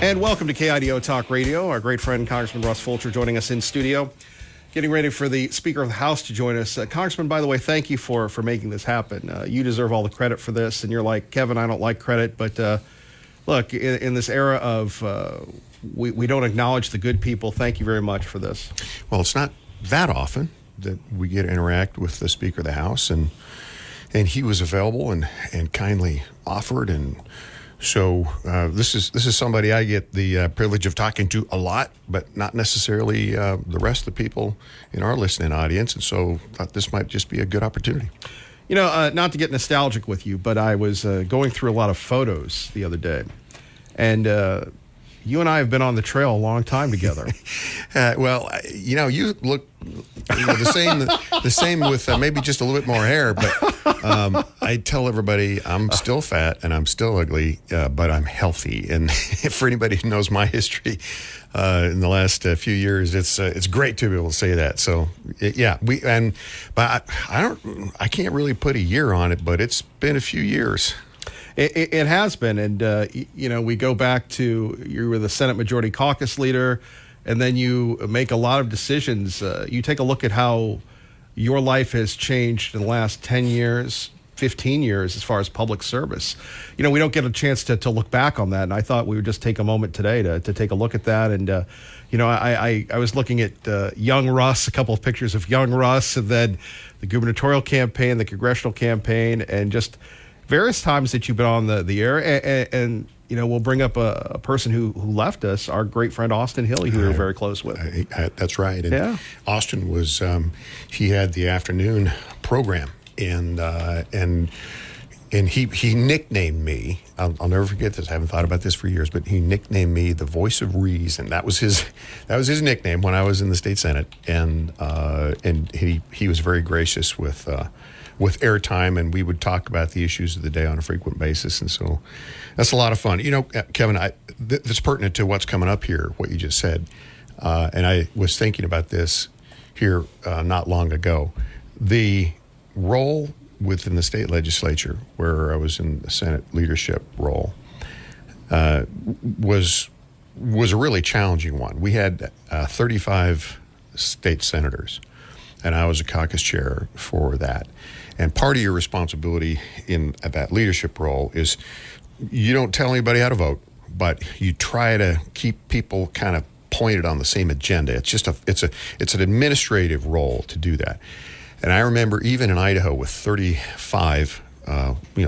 And welcome to KIDO Talk Radio. Our great friend, Congressman Russ Fulcher, joining us in studio, getting ready for the Speaker of the House to join us. Congressman, by the way, thank you for making this happen. You deserve all the credit for this, and you're like, Kevin, I don't like credit, but look, in this era of we don't acknowledge the good people, thank you very much for this. Well, it's not that often that we get to interact with the Speaker of the House, and he was available and kindly offered, and so this is somebody I get the privilege of talking to a lot, but not necessarily the rest of the people in our listening audience, and so thought this might just be a good opportunity. You know, not to get nostalgic with you, but I was going through a lot of photos the other day, and you and I have been on the trail a long time together. Well, you know, you look the same with maybe just a little bit more hair, but I tell everybody I'm still fat and I'm still ugly, but I'm healthy. And for anybody who knows my history in the last few years, it's great to be able to say that. So yeah, but I can't really put a year on it, but it's been a few years. It has been, and you know, we go back to you were the Senate Majority Caucus leader, and then you make a lot of decisions. You take a look at how your life has changed in the last 10 years, 15 years as far as public service. You know, we don't get a chance to look back on that, and I thought we would just take a moment today to take a look at that. And you know, I was looking at young Russ, a couple of pictures of young Russ, and then the gubernatorial campaign, the congressional campaign, and just various times that you've been on the air, and you know, we'll bring up a person who left us, our great friend Austin Hilly, who we were very close with. That's right. And yeah. Austin was he had the afternoon program, and he nicknamed me. I'll never forget this. I haven't thought about this for years, but he nicknamed me the Voice of Reason. That was his nickname when I was in the state Senate, and he was very gracious with airtime, and we would talk about the issues of the day on a frequent basis, and so that's a lot of fun. You know, Kevin, that's pertinent to what's coming up here, what you just said, and I was thinking about this here not long ago. The role within the state legislature, where I was in the Senate leadership role, was a really challenging one. We had 35 state senators, and I was a caucus chair for that. And part of your responsibility in that leadership role is you don't tell anybody how to vote, but you try to keep people kind of pointed on the same agenda. It's just it's an administrative role to do that. And I remember even in Idaho with 35,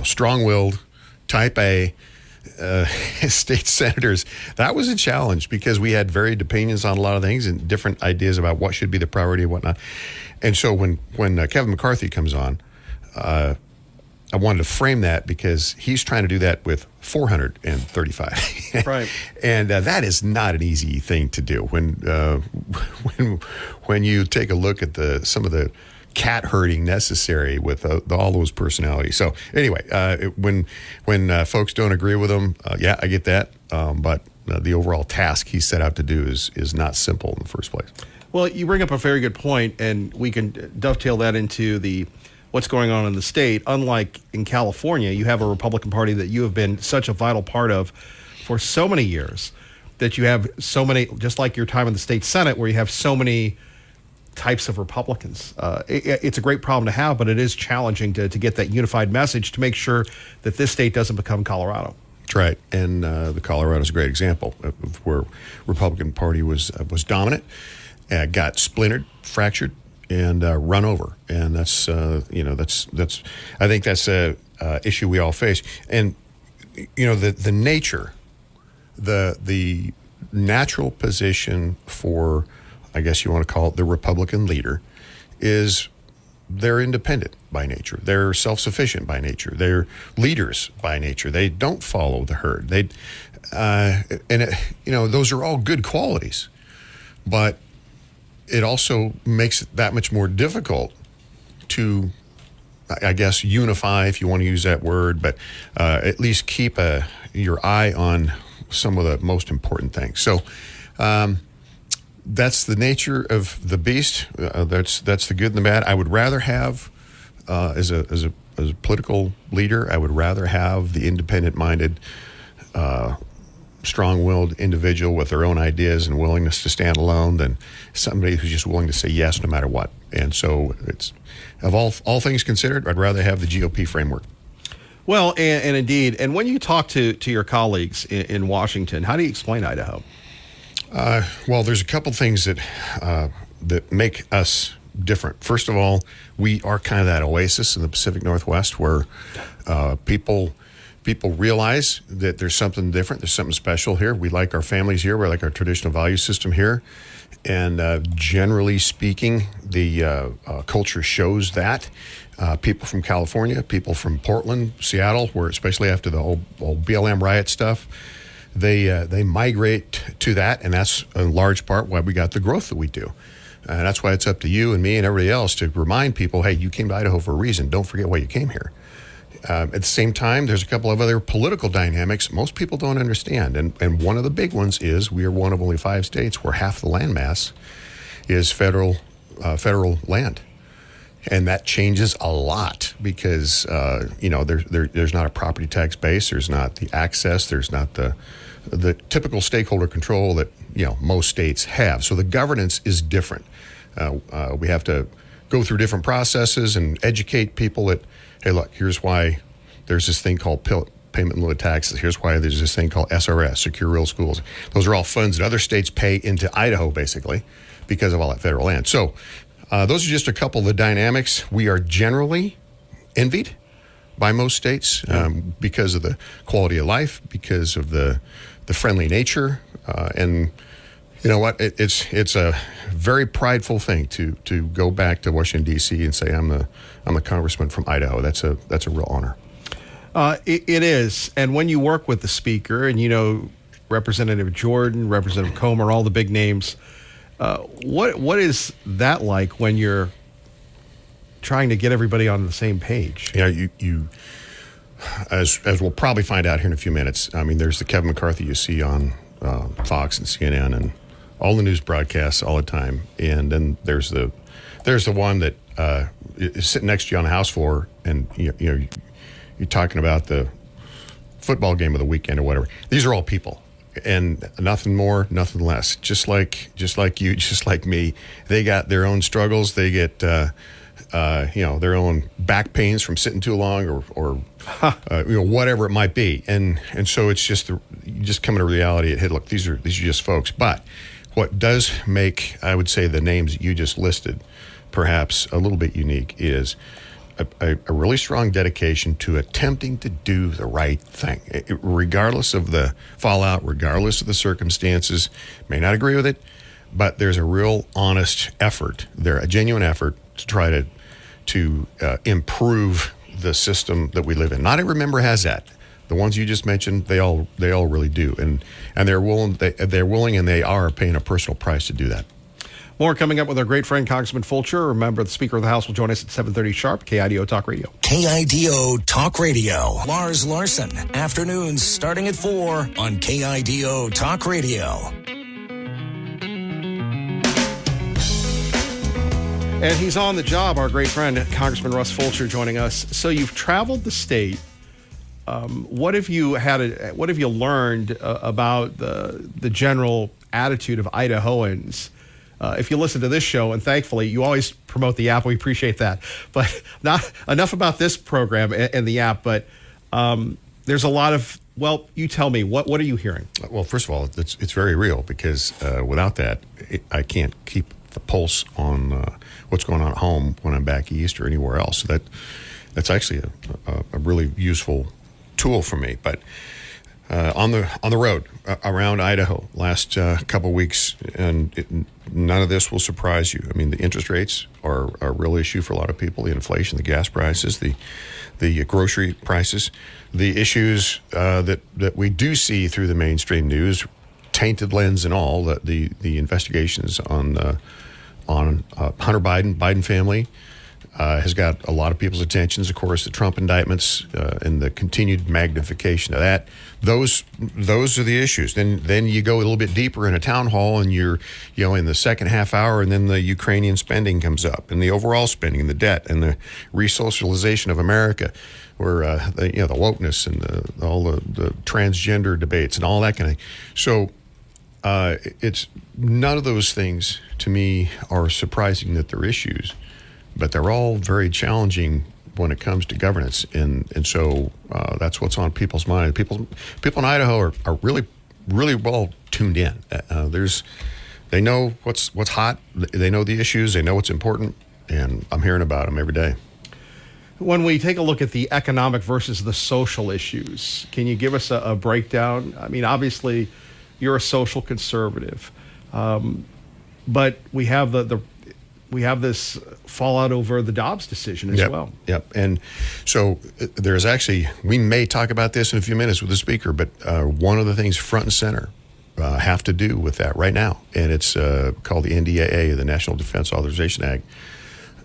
strong-willed, type A state senators, that was a challenge because we had varied opinions on a lot of things and different ideas about what should be the priority and whatnot. And so when Kevin McCarthy comes on, I wanted to frame that because he's trying to do that with 435. Right. And that is not an easy thing to do. When you take a look at some of the cat herding necessary with all those personalities. So anyway, when folks don't agree with him, yeah, I get that. But the overall task he set out to do is not simple in the first place. Well, you bring up a very good point, and we can dovetail that into what's going on in the state. Unlike in California, you have a Republican Party that you have been such a vital part of for so many years, that you have so many, just like your time in the state Senate, where you have so many types of Republicans. It's a great problem to have, but it is challenging to get that unified message to make sure that this state doesn't become Colorado. That's right, and the Colorado is a great example of where Republican Party was dominant, got splintered, fractured, and run over, and that's I think that's a issue we all face. And you know, the nature, the natural position for, I guess you want to call it, the Republican leader, is they're independent by nature. They're self-sufficient by nature. They're leaders by nature. They don't follow the herd. Those are all good qualities, but it also makes it that much more difficult to, I guess, unify, if you want to use that word, but at least keep your eye on some of the most important things. So that's the nature of the beast. That's the good and the bad. I would rather have, as a political leader, I would rather have the independent-minded strong-willed individual with their own ideas and willingness to stand alone than somebody who's just willing to say yes no matter what. And so it's, of all things considered, I'd rather have the GOP framework. Well, and indeed, and when you talk to your colleagues in Washington, how do you explain Idaho? Well, there's a couple things that make us different. First of all, we are kind of that oasis in the Pacific Northwest where people realize that there's something different, there's something special here. We like our families here, we like our traditional value system here, and generally speaking, the culture shows that. People from California, people from Portland, Seattle, where especially after the old BLM riot stuff, they migrate to that, and that's in large part why we got the growth that we do. And that's why it's up to you and me and everybody else to remind people, hey, you came to Idaho for a reason. Don't forget why you came here. At the same time, there's a couple of other political dynamics most people don't understand. And one of the big ones is we are one of only 5 states where half the landmass is federal land. And that changes a lot because, there's not a property tax base. There's not the access. There's not the typical stakeholder control that, most states have. So the governance is different. We have to go through different processes and educate people that, hey, look, here's why there's this thing called payment in lieu of taxes. Here's why there's this thing called SRS, Secure Rural Schools. Those are all funds that other states pay into Idaho, basically, because of all that federal land. So those are just a couple of the dynamics. We are generally envied by most states because of the quality of life, because of the friendly nature, and you know what? It's a very prideful thing to go back to Washington D.C. and say I'm the congressman from Idaho. That's a real honor. It is, and when you work with the speaker, and Representative Jordan, Representative Comer, all the big names, what is that like when you're trying to get everybody on the same page? Yeah, you as we'll probably find out here in a few minutes. I mean, there's the Kevin McCarthy you see on Fox and CNN and all the news broadcasts all the time, and then there's the one that is sitting next to you on the House floor, and you're talking about the football game of the weekend or whatever. These are all people, and nothing more, nothing less. Just like you, just like me, they got their own struggles. They get their own back pains from sitting too long, or whatever it might be, and so it's just you just come to reality. Hey, look, these are just folks, but what does make, I would say, the names that you just listed perhaps a little bit unique is a really strong dedication to attempting to do the right thing, regardless of the fallout, regardless of the circumstances. May not agree with it, but there's a real honest effort there, a genuine effort to try to improve the system that we live in. Not every member has that. The ones you just mentioned, they all really do, and they're willing and they are paying a personal price to do that. More coming up with our great friend Congressman Fulcher. Remember, the Speaker of the House will join us at 7:30 sharp. KIDO Talk Radio. KIDO Talk Radio. Lars Larson. Afternoons starting at 4 on KIDO Talk Radio. And he's on the job, our great friend Congressman Russ Fulcher joining us. So you've traveled the state. What have you learned about the general attitude of Idahoans? If you listen to this show, and thankfully you always promote the app, we appreciate that. But not enough about this program and the app. But there's a lot of, well, you tell me, what are you hearing? Well, first of all, it's very real because without that, I can't keep the pulse on what's going on at home when I'm back east or anywhere else. So that's actually a really useful tool for me. But on the road around Idaho last couple of weeks, and none of this will surprise you. I mean, the interest rates are a real issue for a lot of people. The inflation, the gas prices, the grocery prices, the issues that we do see through the mainstream news, tainted lens and all. The investigations on Hunter Biden family, has got a lot of people's attentions. Of course, the Trump indictments and the continued magnification of that. Those are the issues. Then you go a little bit deeper in a town hall, and you're in the second half hour, and then the Ukrainian spending comes up, and the overall spending, and the debt, and the resocialization of America, where the wokeness and all the transgender debates and all that kind of thing. So it's none of those things to me are surprising that they're issues, but they're all very challenging when it comes to governance, and so that's what's on people's mind. People in Idaho are really well tuned in. They know what's hot. They know the issues. They know what's important, and I'm hearing about them every day. When we take a look at the economic versus the social issues, can you give us a breakdown? I mean, obviously, you're a social conservative, but we have we have this fallout over the Dobbs decision as well. Yep. And so there's actually, we may talk about this in a few minutes with the speaker, but one of the things front and center have to do with that right now, and it's called the NDAA, the National Defense Authorization Act,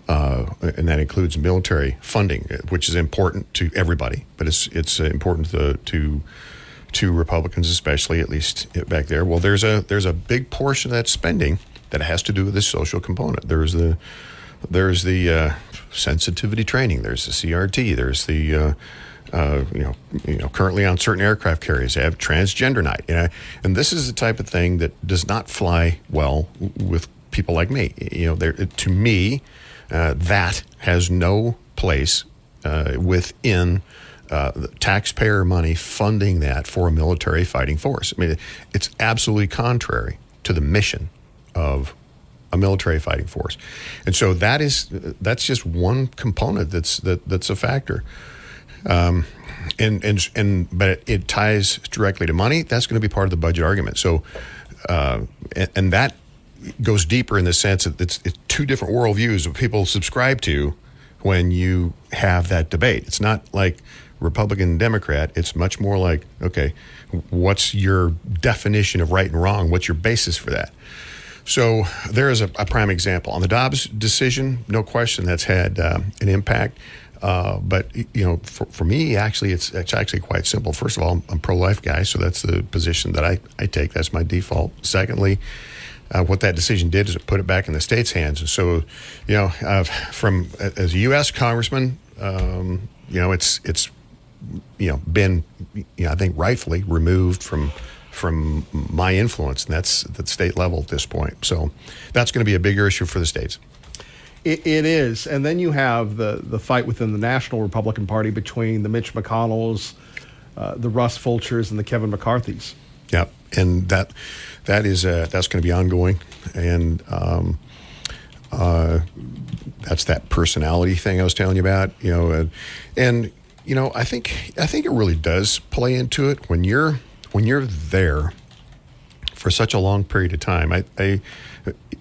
and that includes military funding, which is important to everybody, but it's important to Republicans, especially, at least back there. Well, there's a big portion of that spending that has to do with this social component. There's the sensitivity training. There's the CRT. There's the currently on certain aircraft carriers they have transgender night. And this is the type of thing that does not fly well with people like me. To me, that has no place within the taxpayer money funding that for a military fighting force. I mean, it's absolutely contrary to the mission of a military fighting force, and so that's just one component that's a factor. But it ties directly to money. That's going to be part of the budget argument. So, and that goes deeper in the sense that it's two different worldviews that people subscribe to when you have that debate. It's not like Republican and Democrat. It's much more like, okay, what's your definition of right and wrong? What's your basis for that? So there is a prime example. On the Dobbs decision, no question that's had an impact. But for me, actually, it's actually quite simple. First of all, I'm a pro-life guy, so that's the position that I take. That's my default. Secondly, what that decision did is it put it back in the state's hands. And so, from as a U.S. Congressman, it's been I think rightfully removed from my influence, and that's at the state level at this point. So that's going to be a bigger issue for the states. It is. And then you have the fight within the National Republican Party between the Mitch McConnells, the Russ Fulchers, and the Kevin McCarthys. Yep. And that's going to be ongoing. And that's that personality thing I was telling you about, I think it really does play into it when you're there for such a long period of time.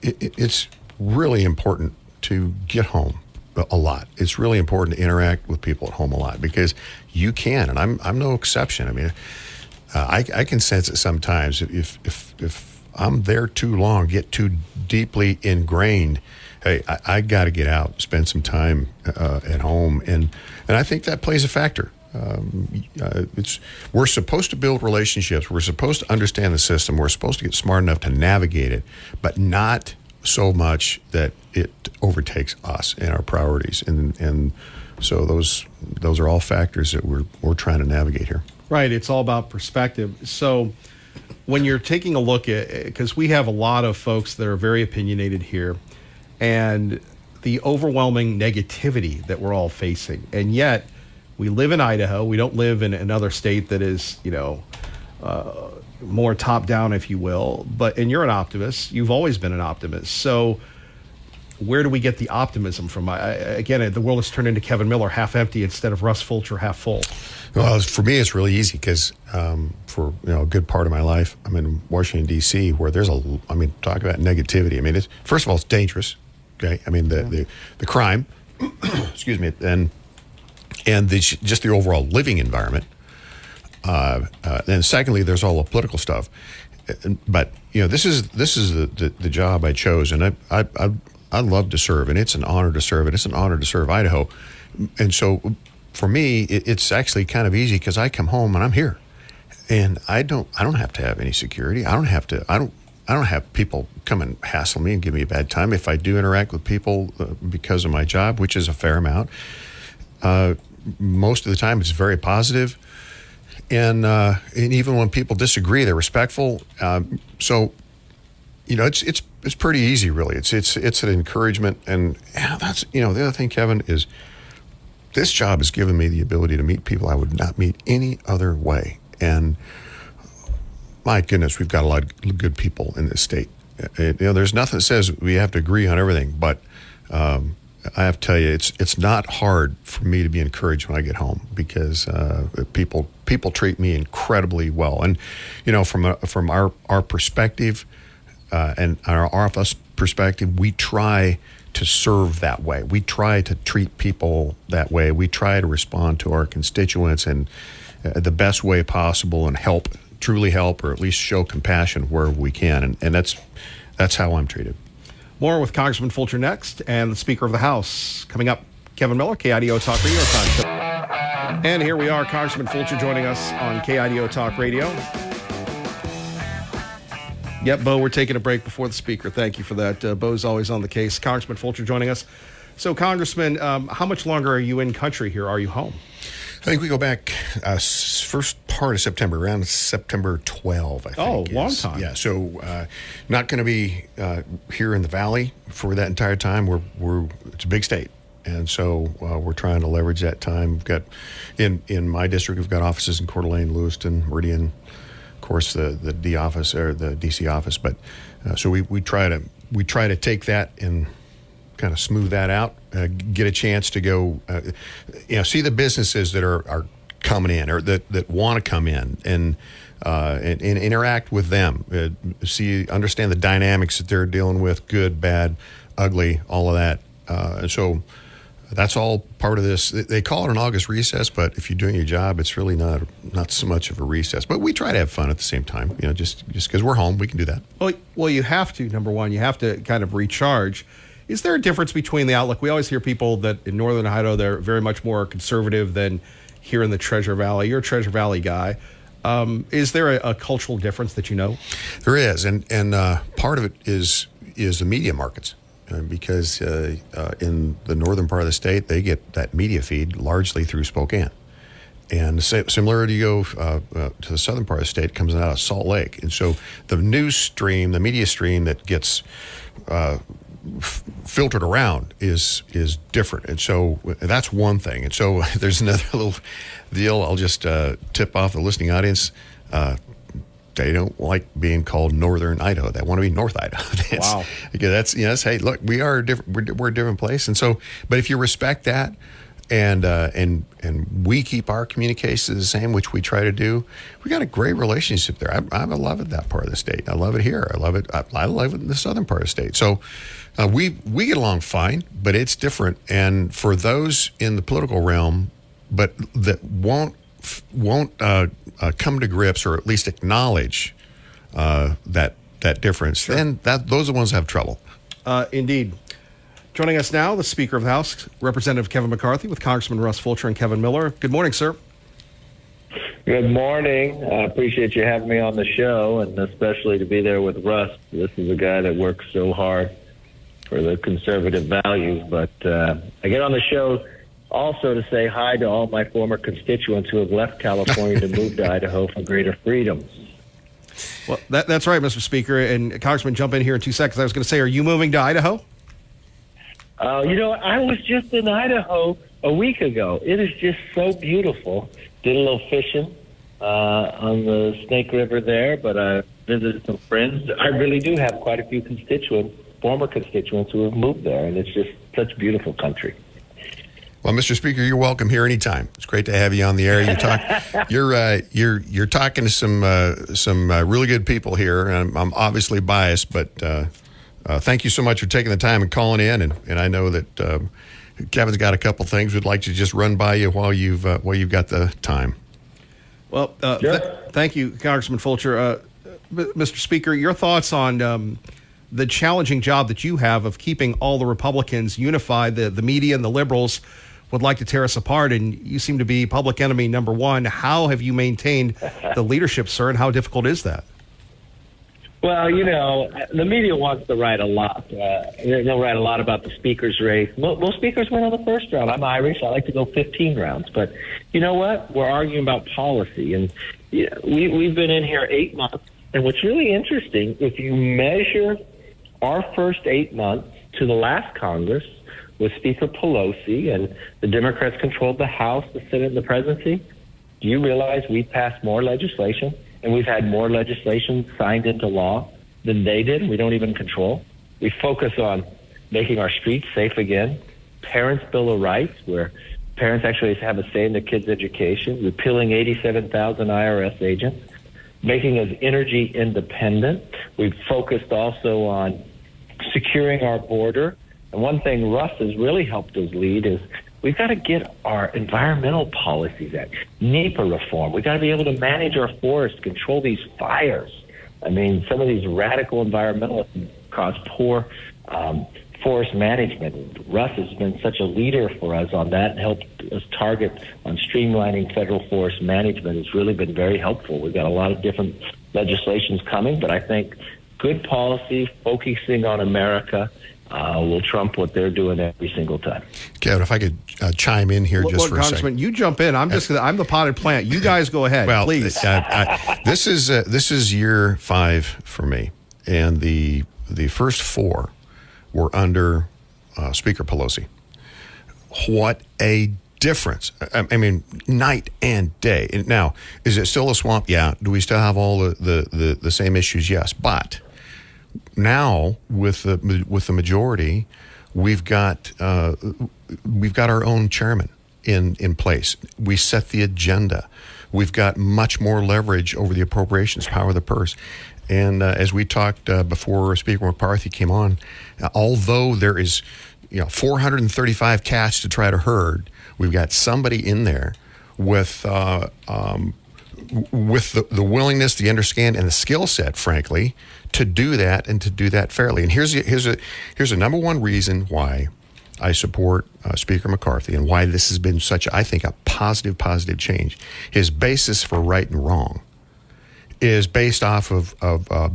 It's really important to get home a lot. It's really important to interact with people at home a lot, because you can, and I'm no exception. I mean, I can sense it sometimes if I'm there too long, get too deeply ingrained. Hey, I got to get out, spend some time at home, and I think that plays a factor. We're supposed to build relationships. We're supposed to understand the system. We're supposed to get smart enough to navigate it, but not so much that it overtakes us and our priorities. And so those are all factors that we're trying to navigate here. Right. It's all about perspective. So when you're taking a look at, because we have a lot of folks that are very opinionated here, and the overwhelming negativity that we're all facing, and yet we live in Idaho. We don't live in another state that is, more top down, if you will. And you're an optimist. You've always been an optimist. So where do we get the optimism from? Again, the world has turned into Kevin Miller, half empty, instead of Russ Fulcher, half full. Well, for me, it's really easy because for a good part of my life, I'm in Washington, D.C., where there's talk about negativity. I mean, first of all, it's dangerous. Okay, I mean the crime, excuse me, and just the overall living environment. Then secondly, there's all the political stuff. But this is the job I chose, and I love to serve, and it's an honor to serve, and it's an honor to serve Idaho. And so for me, it's actually kind of easy because I come home and I'm here, and I don't have to have any security. I don't have people come and hassle me and give me a bad time. If I do interact with people because of my job, which is a fair amount, most of the time it's very positive. And even when people disagree, they're respectful. So, it's pretty easy, really. It's an encouragement, and that's the other thing, Kevin, is this job has given me the ability to meet people I would not meet any other way. And my goodness, we've got a lot of good people in this state. There's nothing that says we have to agree on everything, but I have to tell you, it's not hard for me to be encouraged when I get home because people treat me incredibly well. And from our perspective and our office perspective, we try to serve that way. We try to treat people that way. We try to respond to our constituents in the best way possible and truly help, or at least show compassion where we can. And that's how I'm treated. More with Congressman Fulcher next, and the Speaker of the House coming up. Kevin Miller, KIDO Talk Radio Time. And here we are, Congressman Fulcher joining us on KIDO Talk Radio. Yep, Bo, we're taking a break before the Speaker. Thank you for that. Bo's always on the case. Congressman Fulcher joining us. So, Congressman, how much longer are you in country here? Are you home? I think we go back first part of September, around September 12, I think. Oh, long time. Yeah, so not going to be here in the Valley for that entire time. It's a big state, and so we're trying to leverage that time. We've got, in my district, we've got offices in Coeur d'Alene, Lewiston, Meridian, of course, the D office, or the DC office. But so we try to take that and kind of smooth that out, get a chance to go, see the businesses that are coming in, or that want to come in, and interact with them, understand the dynamics that they're dealing with, good, bad, ugly, all of that. And so that's all part of this. They call it an August recess, but if you're doing your job, it's really not so much of a recess. But we try to have fun at the same time. Just because we're home, we can do that. Well, you have to. Number one, you have to kind of recharge. Is there a difference between the outlook? We always hear people that in Northern Idaho, they're very much more conservative than here in the Treasure Valley. You're a Treasure Valley guy. Is there a cultural difference that you know? There is, and part of it is the media markets. Because in the northern part of the state, they get that media feed largely through Spokane. And similar to you go to the southern part of the state, comes out of Salt Lake. And so the news stream, the media stream that gets filtered around is different. And so that's one thing. And so there's another little deal. I'll just tip off the listening audience. They don't like being called Northern Idaho. They want to be North Idaho. Wow. That's hey, look, we are different. We're a different place. And so, but if you respect that, and we keep our communications the same, which we try to do, we got a great relationship there. I love it, that part of the state. I love it here. I love it. I love it in the southern part of the state. So we get along fine, but it's different. And for those in the political realm, but that won't come to grips, or at least acknowledge that difference, sure, then those are the ones that have trouble. Indeed. Joining us now, the Speaker of the House, Representative Kevin McCarthy, with Congressman Russ Fulcher and Kevin Miller. Good morning, sir. Good morning. I appreciate you having me on the show, and especially to be there with Russ. This is a guy that works so hard for the conservative values. But I get on the show also to say hi to all my former constituents who have left California to move to Idaho for greater freedom. Well, that's right, Mr. Speaker. And Congressman, jump in here in 2 seconds. I was going to say, are you moving to Idaho? I was just in Idaho a week ago. It is just so beautiful. Did a little fishing on the Snake River there, but I visited some friends. I really do have quite a few former constituents who have moved there, and it's just such beautiful country. Well, Mr. Speaker, you're welcome here anytime. It's great to have you on the air. You're talking to some really good people here, and I'm obviously biased, but thank you so much for taking the time and calling in. And I know that Kevin's got a couple things we'd like to just run by you while you've got the time. Well, sure. Thank you, Congressman Fulcher. Mr. Speaker, your thoughts on the challenging job that you have of keeping all the Republicans unified. The media and the liberals would like to tear us apart, and you seem to be public enemy number one. How have you maintained the leadership, sir, and how difficult is that? Well, the media wants to write a lot. They'll write a lot about the speaker's race. Most speakers win on the first round. I'm Irish. I like to go 15 rounds. But you know what? We're arguing about policy. And we've been in here 8 months. And what's really interesting, if you measure our first 8 months to the last Congress with Speaker Pelosi and the Democrats controlled the House, the Senate, and the presidency, do you realize we've passed more legislation? And we've had more legislation signed into law than they did. We don't even control. We focus on making our streets safe again, Parents' Bill of Rights, where parents actually have a say in their kids' education, repealing 87,000 IRS agents, making us energy independent. We've focused also on securing our border. And one thing Russ has really helped us lead is we've got to get our environmental policies at NEPA reform. We've got to be able to manage our forests, control these fires. I mean, some of these radical environmentalists cause poor forest management. Russ has been such a leader for us on that and helped us target on streamlining federal forest management. It's really been very helpful. We've got a lot of different legislations coming, but I think good policy, focusing on America, will trump what they're doing every single time. Kevin, if I could chime in here just for a Congressman, second. you jump in. I'm the potted plant. You guys go ahead, please. This is year 5 for me, and the first 4 were under Speaker Pelosi. What a difference! I mean, night and day. And now, is it still a swamp? Yeah. Do we still have all the same issues? Yes, but now with the majority, we've got our own chairman in place. We set the agenda. We've got much more leverage over the appropriations power of the purse. And as we talked before Speaker McCarthy came on, although there is 435 cats to try to herd, we've got somebody in there with the willingness, the understand, and the skill set, frankly, to do that and to do that fairly. And here's a number one reason why I support Speaker McCarthy and why this has been such, I think, a positive change. His basis for right and wrong is based off of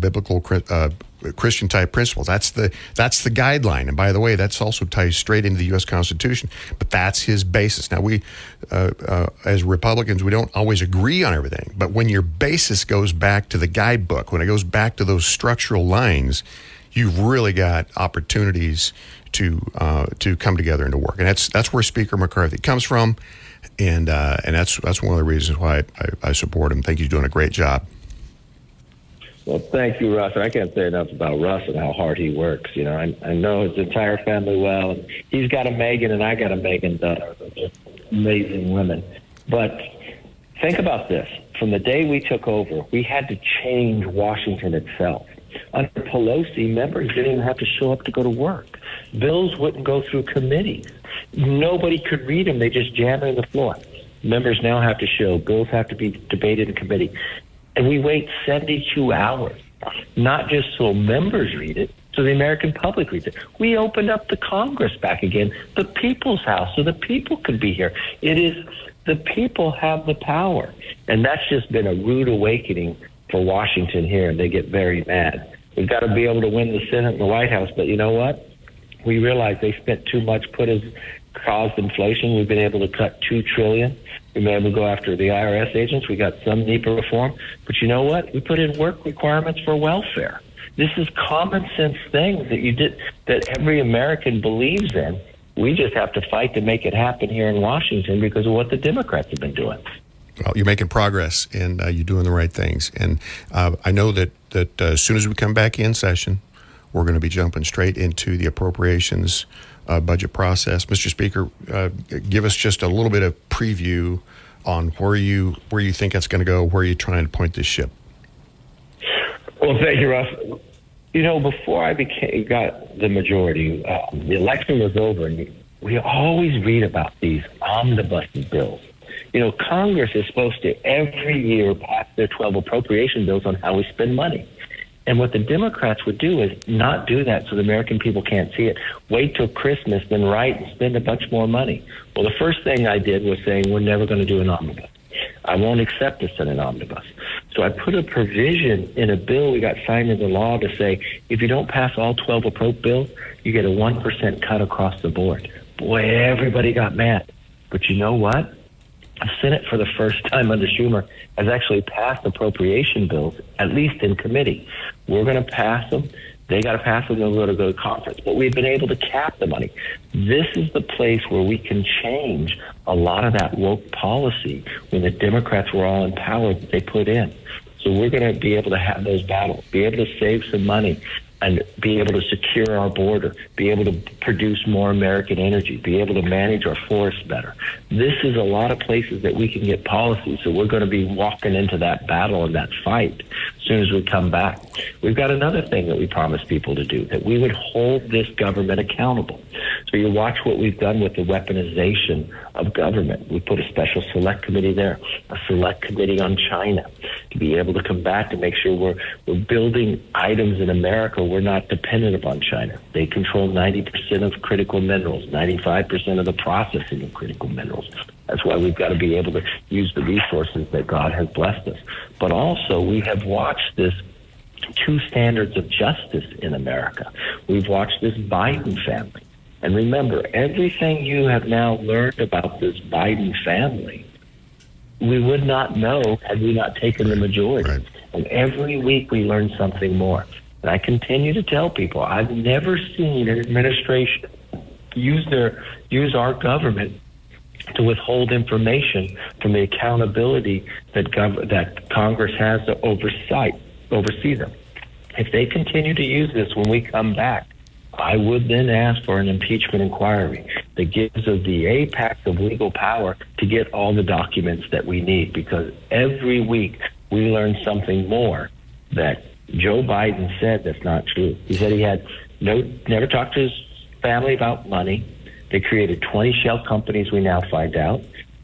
biblical Christian type principles. That's the guideline. And by the way, that's also ties straight into the U.S. Constitution. But that's his basis. Now, we as Republicans, we don't always agree on everything. But when your basis goes back to the guidebook, when it goes back to those structural lines, you've really got opportunities to come together and to work. And that's where Speaker McCarthy comes from. And that's one of the reasons why I support him. I think he's doing a great job. Well, thank you, Russ. I can't say enough about Russ and how hard he works. I know his entire family well. He's got a Megan, and I got a Megan daughter. They're just amazing women. But think about this. From the day we took over, we had to change Washington itself. Under Pelosi, members didn't even have to show up to go to work. Bills wouldn't go through committees. Nobody could read them. They just jam in the floor. Members now have to show. Bills have to be debated in committee. And we wait 72 hours, not just so members read it, so the American public reads it. We opened up the Congress back again, the people's house, so the people could be here. It is the people have the power. And that's just been a rude awakening for Washington here, and they get very mad. We've got to be able to win the Senate and the White House, but you know what? We realize they spent too much, caused inflation. We've been able to cut $2 trillion. We've been able to go after the IRS agents. We got some NEPA reform. But you know what? We put in work requirements for welfare. This is common sense things that every American believes in. We just have to fight to make it happen here in Washington because of what the Democrats have been doing. Well, you're making progress, and you're doing the right things. And I know that as soon as we come back in session, we're going to be jumping straight into the appropriations budget process. Mr. Speaker, give us just a little bit of preview on where you think that's going to go, where you're trying to point this ship. Well, thank you, Russ. Before I got the majority, the election was over, and we always read about these omnibus bills. Congress is supposed to every year pass their 12 appropriation bills on how we spend money. And what the Democrats would do is not do that so the American people can't see it. Wait till Christmas, then write and spend a bunch more money. Well, the first thing I did was saying we're never going to do an omnibus. I won't accept a Senate omnibus. So I put a provision in a bill we got signed into law to say if you don't pass all 12 appropriate bills, you get a 1% cut across the board. Boy, everybody got mad. But you know what? The Senate, for the first time under Schumer, has actually passed appropriation bills, at least in committee. We're going to pass them. They got to pass them, they'll go to conference. But we've been able to cap the money. This is the place where we can change a lot of that woke policy when the Democrats were all in power that they put in. So we're going to be able to have those battles, be able to save some money, and be able to secure our border, be able to produce more American energy, be able to manage our forests better. This is a lot of places that we can get policy, so we're going to be walking into that battle and that fight as soon as we come back. We've got another thing that we promised people to do, that we would hold this government accountable. So you watch what we've done with the weaponization of government. We put a special select committee there, a select committee on China, to be able to come back and make sure we're building items in America. We're not dependent upon China. They control 90% of critical minerals, 95% of the processing of critical minerals. That's why we've got to be able to use the resources that God has blessed us. But also, we have watched this two standards of justice in America. We've watched this Biden family. And remember, everything you have now learned about this Biden family, we would not know had we not taken the majority. Right. And every week we learn something more. And I continue to tell people, I've never seen an administration use our government to withhold information from the accountability that Congress has to oversee them. If they continue to use this when we come back, I would then ask for an impeachment inquiry that gives us the apex of legal power to get all the documents that we need, because every week we learn something more that Joe Biden said that's not true. He said he had never talked to his family about money. They created 20 shell companies, we now find out.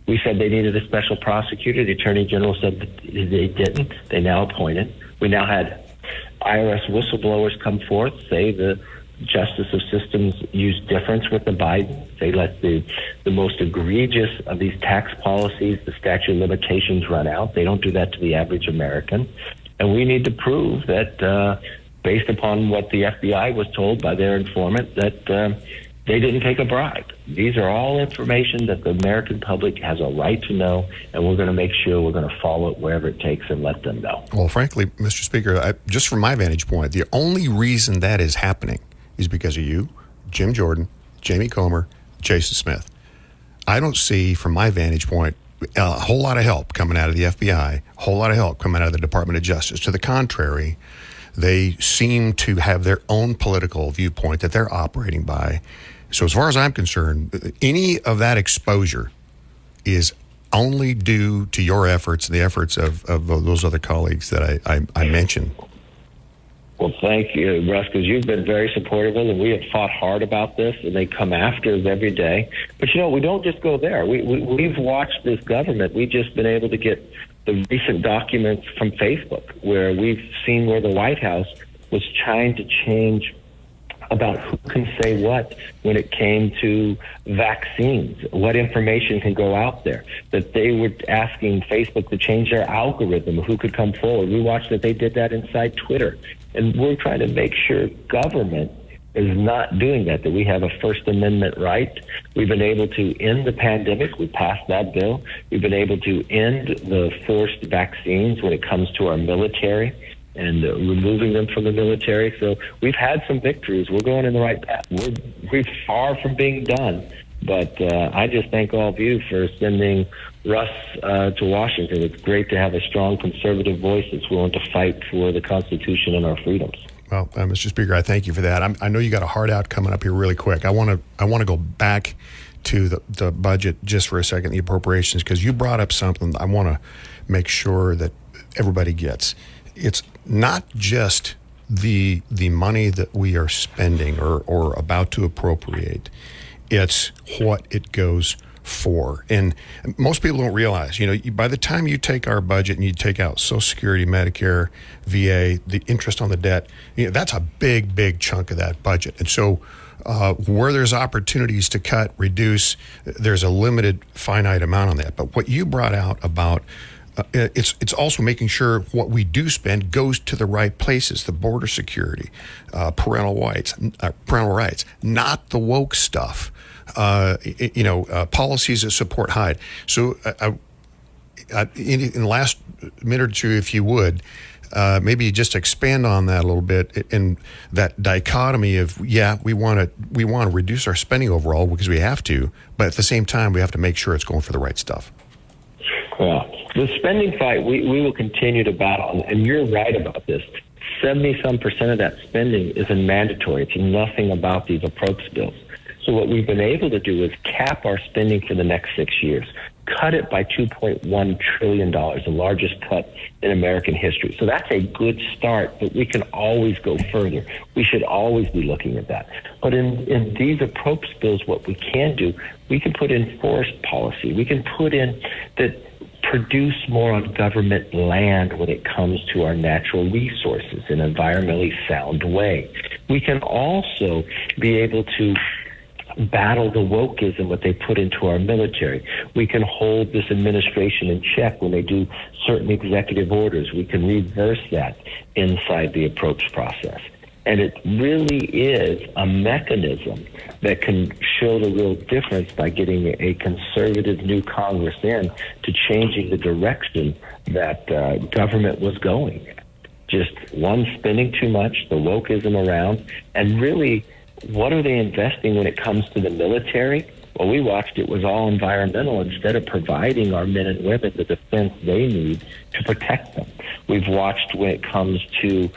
We said they needed a special prosecutor. The Attorney General said that they didn't. They now appointed. We now had IRS whistleblowers come forth, say the Justice of Systems use difference with the Biden. They let the most egregious of these tax policies, the statute of limitations, run out. They don't do that to the average American. And we need to prove that, based upon what the FBI was told by their informant, that they didn't take a bribe. These are all information that the American public has a right to know, and we're going to make sure we're going to follow it wherever it takes and let them know. Well, frankly, Mr. Speaker, just from my vantage point, the only reason that is happening is because of you, Jim Jordan, Jamie Comer, Jason Smith. I don't see, from my vantage point, a whole lot of help coming out of the FBI, a whole lot of help coming out of the Department of Justice. To the contrary, they seem to have their own political viewpoint that they're operating by. So as far as I'm concerned, any of that exposure is only due to your efforts and the efforts of those other colleagues that I mentioned. Well, thank you, Russ, because you've been very supportive of it, and we have fought hard about this, and they come after us every day. But, we don't just go there. We've watched this government. We've just been able to get the recent documents from Facebook where we've seen where the White House was trying to change about who can say what when it came to vaccines, what information can go out there, that they were asking Facebook to change their algorithm of who could come forward. We watched that they did that inside Twitter. And we're trying to make sure government is not doing that we have a First Amendment right. We've been able to end the pandemic. We passed that bill. We've been able to end the forced vaccines when it comes to our military and removing them from the military. So we've had some victories. We're going in the right path. We're far from being done. But I just thank all of you for sending Russ to Washington. It's great to have a strong conservative voice that's willing to fight for the Constitution and our freedoms. Well, Mr. Speaker, I thank you for that. I know you got a hard out coming up here really quick. I want to go back to the budget just for a second, the appropriations, because you brought up something I want to make sure that everybody gets. It's not just the money that we are spending or about to appropriate. It's what it goes for. And most people don't realize, by the time you take our budget and you take out Social Security, Medicare, VA, the interest on the debt, that's a big, big chunk of that budget. And so where there's opportunities to cut, reduce, there's a limited, finite amount on that. But what you brought out about it's also making sure what we do spend goes to the right places, the border security, parental rights, not the woke stuff, policies that support Hyde. So in the last minute or two, if you would, maybe just expand on that a little bit in that dichotomy of, we want to reduce our spending overall because we have to, but at the same time, we have to make sure it's going for the right stuff. Well, the spending fight, we will continue to battle. And you're right about this. 70-some% of that spending isn't mandatory. It's nothing about these approach bills. So what we've been able to do is cap our spending for the next 6 years, cut it by $2.1 trillion, the largest cut in American history. So that's a good start, but we can always go further. We should always be looking at that. But in these approach bills, what we can do, we can put in forest policy. We can put in that produce more on government land when it comes to our natural resources in an environmentally sound way. We can also be able to battle the wokeism that they put into our military. We can hold this administration in check when they do certain executive orders. We can reverse that inside the approach process. And it really is a mechanism that can show the real difference by getting a conservative new Congress in to changing the direction that government was going. Just one, spending too much, the wokeism around, and really, what are they investing when it comes to the military? Well, we watched it was all environmental instead of providing our men and women the defense they need to protect them. We've watched when it comes to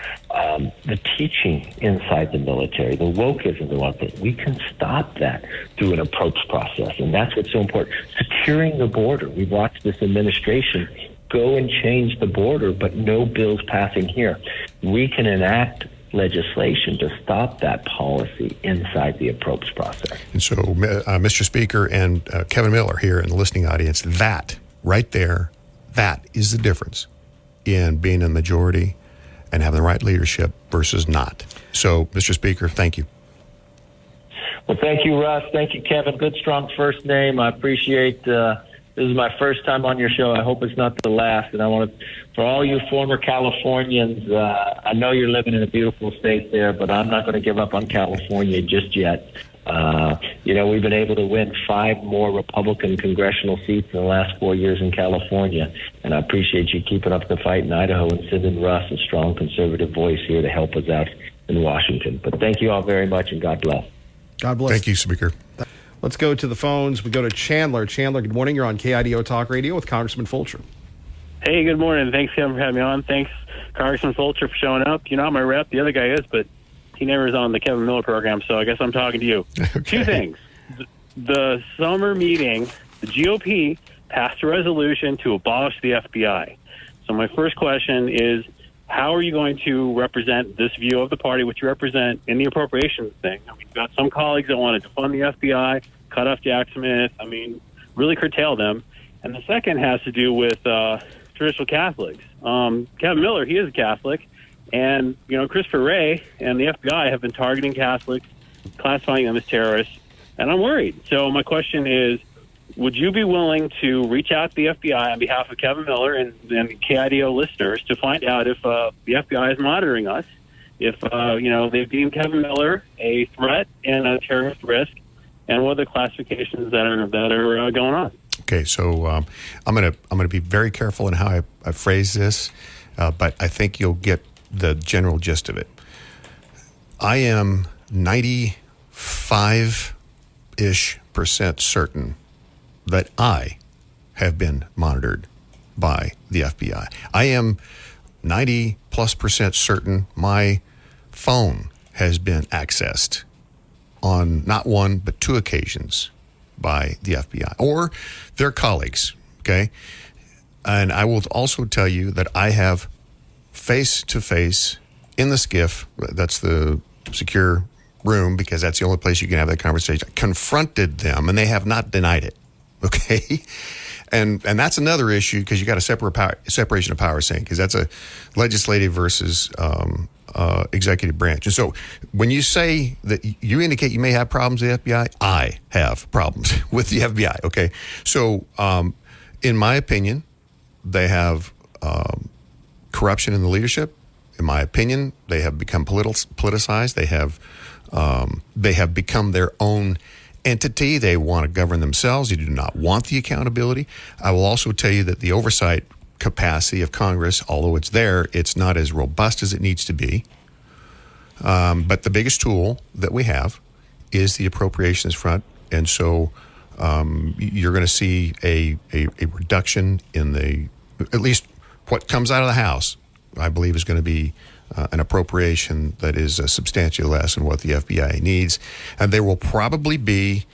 the teaching inside the military, the wokeism, the one thing. We can stop that through an approach process, and that's what's so important. Securing the border. We've watched this administration go and change the border, but no bills passing here. We can enact legislation to stop that policy inside the approach process. And so, Mr. Speaker and Kevin Miller here in the listening audience, that right there, that is the difference in being a majority and having the right leadership versus not. So, Mr. Speaker, thank you. Well, thank you, Russ. Thank you, Kevin. Good, strong first name. I appreciate this is my first time on your show. I hope it's not the last. And I want to, for all you former Californians, I know you're living in a beautiful state there, but I'm not going to give up on California just yet. We've been able to win 5 more Republican congressional seats in the last 4 years in California. And I appreciate you keeping up the fight in Idaho and sending Russ a strong conservative voice here to help us out in Washington. But thank you all very much, and God bless. God bless. Thank you, Speaker. Let's go to the phones. We go to Chandler. Chandler, good morning. You're on KIDO Talk Radio with Congressman Fulcher. Hey, good morning. Thanks, Kevin, for having me on. Thanks, Congressman Fulcher, for showing up. You're not my rep. The other guy is, but he never is on the Kevin Miller program, so I guess I'm talking to you. Okay. 2 things. The summer meeting, the GOP passed a resolution to abolish the FBI. So my first question is, how are you going to represent this view of the party, which you represent in the appropriations thing? I mean, you've got some colleagues that wanted to fund the FBI, cut off Jack Smith, really curtail them. And the second has to do with traditional Catholics. Kevin Miller, he is a Catholic, and, Christopher Wray and the FBI have been targeting Catholics, classifying them as terrorists, and I'm worried. So my question is, would you be willing to reach out to the FBI on behalf of Kevin Miller and KIDO listeners to find out if the FBI is monitoring us, if they've deemed Kevin Miller a threat and a terrorist risk, and what are the classifications that are going on? Okay, so I'm gonna be very careful in how I phrase this, but I think you'll get the general gist of it. I am 95-ish% certain that I have been monitored by the FBI. I am 90+% certain my phone has been accessed on not one but 2 occasions by the FBI or their colleagues, okay? And I will also tell you that I have face-to-face in the SCIF, that's the secure room because that's the only place you can have that conversation, confronted them, and they have not denied it. okay? And that's another issue because you got a separation of powers thing, because that's a legislative versus executive branch. And so when you say that you indicate you may have problems with the FBI, I have problems with the FBI, okay? So in my opinion, they have corruption in the leadership. In my opinion, they have become politicized. They have become their own entity. They want to govern themselves. They do not want the accountability. I will also tell you that the oversight capacity of Congress, although it's there, it's not as robust as it needs to be. But the biggest tool that we have is the appropriations front. And so you're going to see a reduction in at least what comes out of the House, I believe, is going to be an appropriation that is substantially less than what the FBI needs. And there will probably be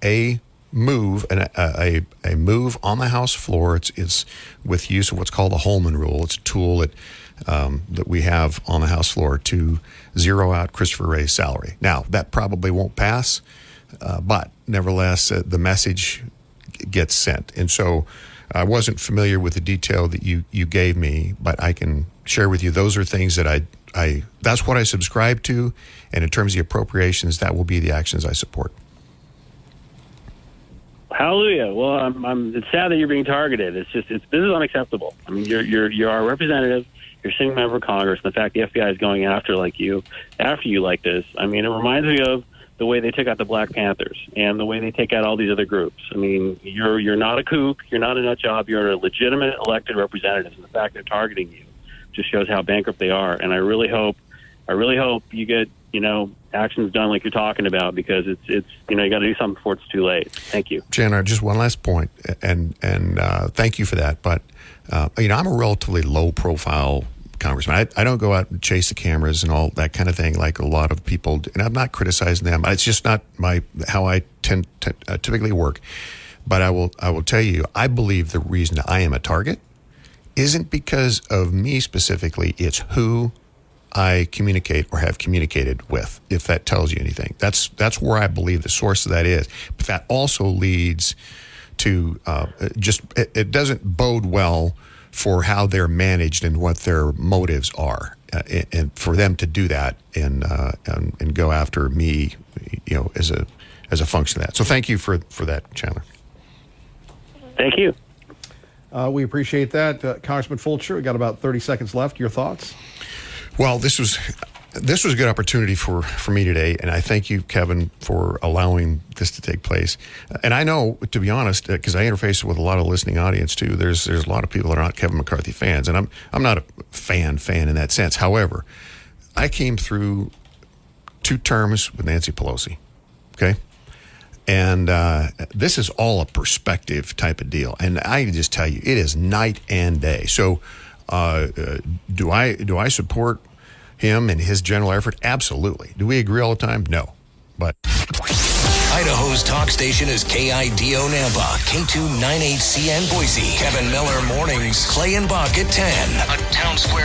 a move, a move on the House floor. It's with use of what's called the Holman Rule. It's a tool that we have on the House floor to zero out Christopher Wray's salary. Now, that probably won't pass, but nevertheless, the message gets sent. And so I wasn't familiar with the detail that you gave me, but I can share with you those are things that I that's what I subscribe to, and in terms of the appropriations, that will be the actions I support. Hallelujah. Well, it's sad that you're being targeted. This is unacceptable. I mean, you're our representative. You're a sitting member of Congress. And the fact the FBI is going after you like this. I mean, it reminds me of the way they took out the Black Panthers and the way they take out all these other groups. I mean, you're not a kook. You're not a nut job. You're a legitimate elected representative. And the fact they're targeting you just shows how bankrupt they are. And I really hope you get, actions done like you're talking about, because it's you got to do something before it's too late. Thank you. Jan, just one last point, and thank you for that. But, I'm a relatively low profile congressman. I don't go out and chase the cameras and all that kind of thing like a lot of people do. And I'm not criticizing them. It's just not how I tend to typically work. But I will tell you, I believe the reason I am a target isn't because of me specifically. It's who I communicate or have communicated with, if that tells you anything. That's where I believe the source of that is. But that also leads to it doesn't bode well for how they're managed and what their motives are, and for them to do that and go after me, as a function of that. So thank you for that, Chandler. Thank you. We appreciate that. Congressman Fulcher, we got about 30 seconds left. Your thoughts? Well, this was a good opportunity for me today, and I thank you, Kevin, for allowing this to take place. And I know, to be honest, because I interface with a lot of listening audience too, there's a lot of people that are not Kevin McCarthy fans, and I'm not a fan in that sense. However, I came through 2 terms with Nancy Pelosi, okay? And this is all a perspective type of deal. And I can just tell you, it is night and day. So do I support him and his general effort? Absolutely. Do we agree all the time? No. But Idaho's talk station is KIDO Nampa, K298CN Boise. Kevin Miller mornings, Clay and Buck at 10 on Town Square.